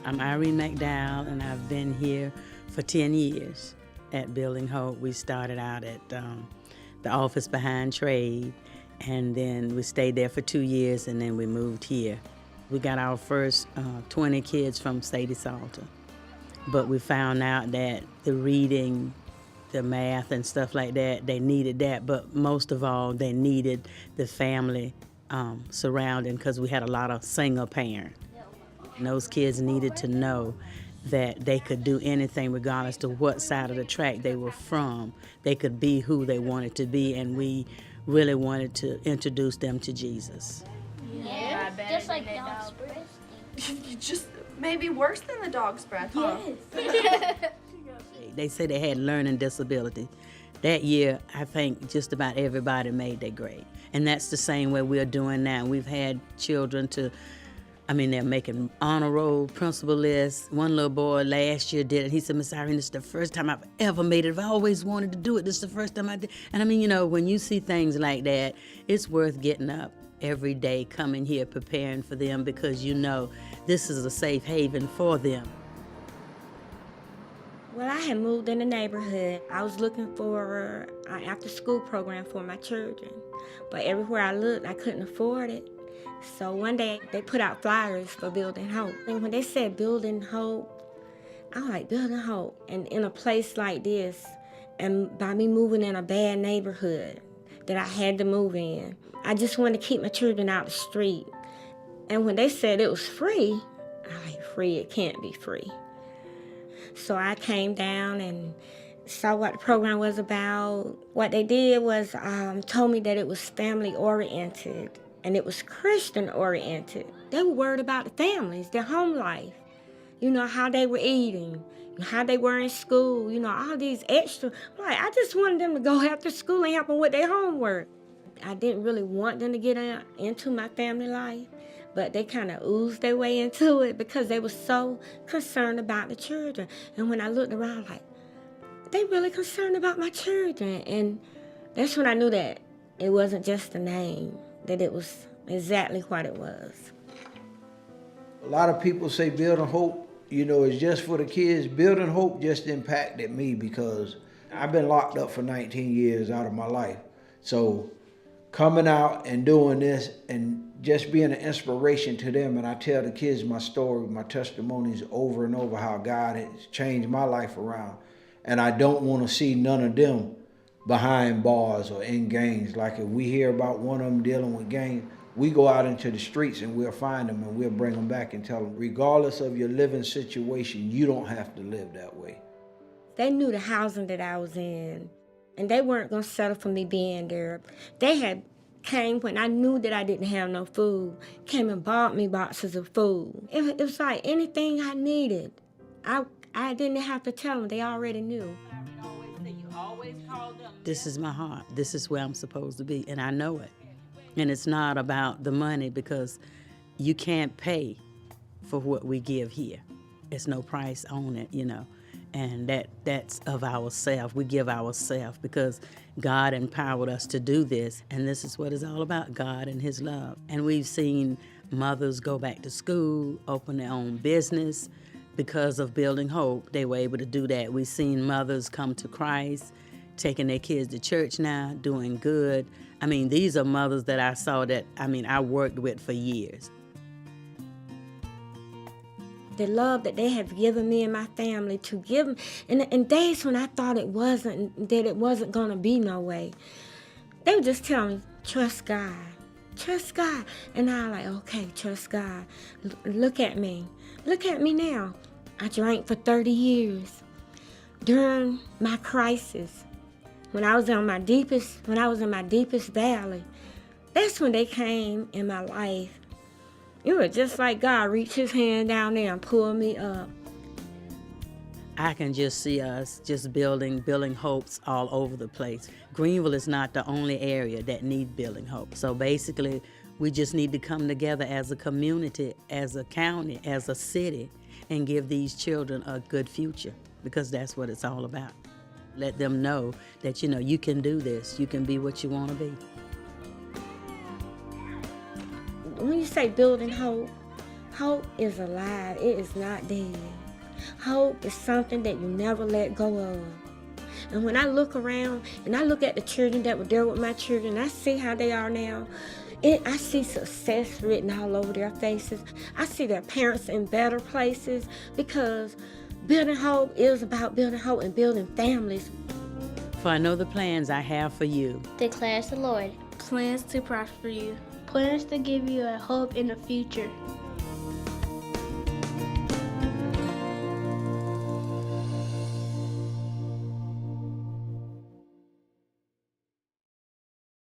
I'm Irene McDowell, and I've been here for 10 years at Building Hope. We started out at the office behind trade, and then we stayed there for 2 years, and then we moved here. We got our first 20 kids from Sadie Salter, but we found out that the reading, the math and stuff like that, they needed that, but most of all, they needed the family surrounding, because we had a lot of single parents. And those kids needed to know that they could do anything regardless to what side of the track they were from. They could be who they wanted to be, and we really wanted to introduce them to Jesus. Yeah, just like dog's breath. Just maybe worse than the dog's breath, huh? Yes. They say they had learning disability. That year, I think just about everybody made their grade. And that's the same way we're doing now. We've had children they're making honor roll, principal list. One little boy last year did it. He said, Miss Irene, this is the first time I've ever made it. I've always wanted to do it. This is the first time I did. And when you see things like that, it's worth getting up every day, coming here, preparing for them, because you know this is a safe haven for them. Well, I had moved in the neighborhood. I was looking for an after-school program for my children, but everywhere I looked, I couldn't afford it. So one day, they put out flyers for Building Hope. And when they said Building Hope, I was like, Building Hope. And in a place like this, and by me moving in a bad neighborhood that I had to move in, I just wanted to keep my children out the street. And when they said it was free, I was like, free? It can't be free. So I came down and saw what the program was about. What they did was told me that it was family-oriented and it was Christian-oriented. They were worried about the families, their home life, how they were eating, how they were in school, all these extra. I just wanted them to go after school and help them with their homework. I didn't really want them to get into my family life, but they kind of oozed their way into it because they were so concerned about the children. And when I looked around, they really concerned about my children. And that's when I knew that it wasn't just a name, that it was exactly what it was. A lot of people say Building Hope, is just for the kids. Building Hope just impacted me because I've been locked up for 19 years out of my life. So coming out and doing this and just being an inspiration to them, and I tell the kids my story, my testimonies over and over, how God has changed my life around. And I don't want to see none of them behind bars or in gangs. Like if we hear about one of them dealing with gangs, we go out into the streets and we'll find them and we'll bring them back and tell them, regardless of your living situation, you don't have to live that way. They knew the housing that I was in, and they weren't going to settle for me being there. They had came when I knew that I didn't have no food, came and bought me boxes of food. It was like anything I needed. I didn't have to tell them. They already knew. This is my heart. This is where I'm supposed to be, and I know it. And it's not about the money, because you can't pay for what we give here. It's no price on it, And that's of ourselves. We give ourselves because God empowered us to do this. And this is what it's all about, God and his love. And we've seen mothers go back to school, open their own business. Because of Building Hope, they were able to do that. We've seen mothers come to Christ, taking their kids to church now, doing good. These are mothers that I saw that, I worked with for years. The love that they have given me and my family to give them, in days when I thought it wasn't going to be no way, they would just tell me, trust God, trust God. And I was like, okay, trust God. Look at me now. I drank for 30 years. During my crisis, when I was in my deepest valley, that's when they came in my life. It was just like God reached his hand down there and pulled me up. I can just see us just building hopes all over the place. Greenville is not the only area that needs Building Hope. So basically, we just need to come together as a community, as a county, as a city, and give these children a good future, because that's what it's all about. Let them know that, you can do this. You can be what you want to be. When you say Building Hope, Hope is alive. It is not dead. Hope is something that you never let go of. And when I look around and I look at the children that were there with my children, I see how they are now. I see success written all over their faces. I see their parents in better places, because building hope is about building hope and building families. For I know the plans I have for you. Declares the Lord. Plans to prosper you. Plans to give you a hope in the future.